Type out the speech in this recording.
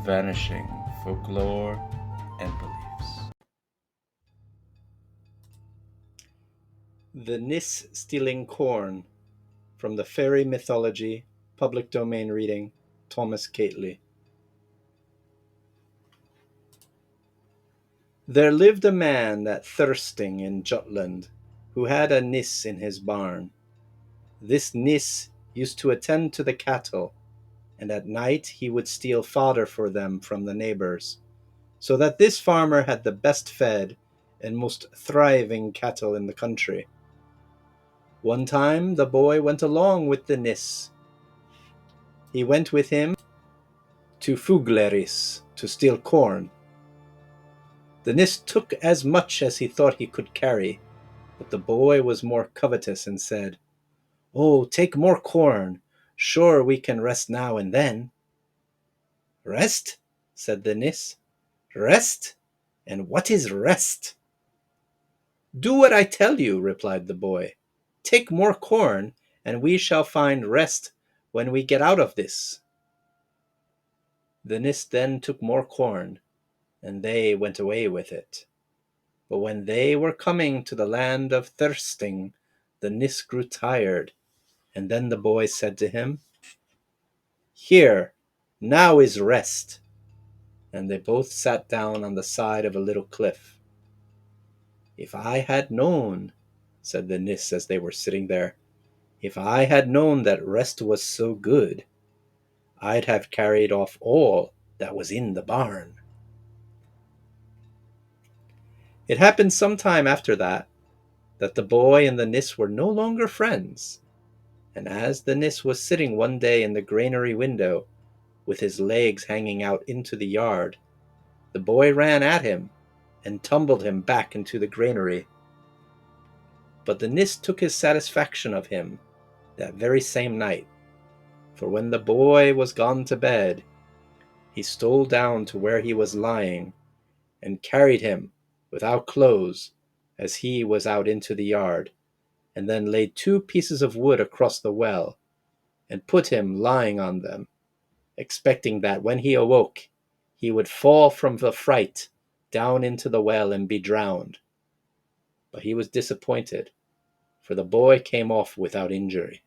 vanishing folklore and beliefs. The Nis Stealing Corn, from the Fairy Mythology, Public Domain reading, Thomas Cately. There lived a man at Thirsting in Jutland, who had a Nis in his barn. This Nis used to attend to the cattle, and at night he would steal fodder for them from the neighbors, so that this farmer had the best fed and most thriving cattle in the country. One time the boy went along with the Nis. He went with him to Fugleris to steal corn. The Nis took as much as he thought he could carry, but the boy was more covetous and said, "Oh, take more corn. Sure we can rest now and then." "Rest?" said the Nis. "Rest? And what is rest?" "Do what I tell you," replied the boy. "Take more corn, and we shall find rest when we get out of this." The Nis then took more corn, and they went away with it. But when they were coming to the land of Thirsting, the Nis grew tired, and then the boy said to him, "Here, now is rest." And they both sat down on the side of a little cliff. "If I had known," said the Nis as they were sitting there, "if I had known that rest was so good, I'd have carried off all that was in the barn." It happened some time after that the boy and the Nis were no longer friends, and as the Nis was sitting one day in the granary window, with his legs hanging out into the yard, the boy ran at him and tumbled him back into the granary. But the Nis took his satisfaction of him that very same night, for when the boy was gone to bed, he stole down to where he was lying, and carried him without clothes as he was out into the yard, and then laid 2 pieces of wood across the well, and put him lying on them, expecting that when he awoke, he would fall from the fright down into the well and be drowned. But he was disappointed, for the boy came off without injury.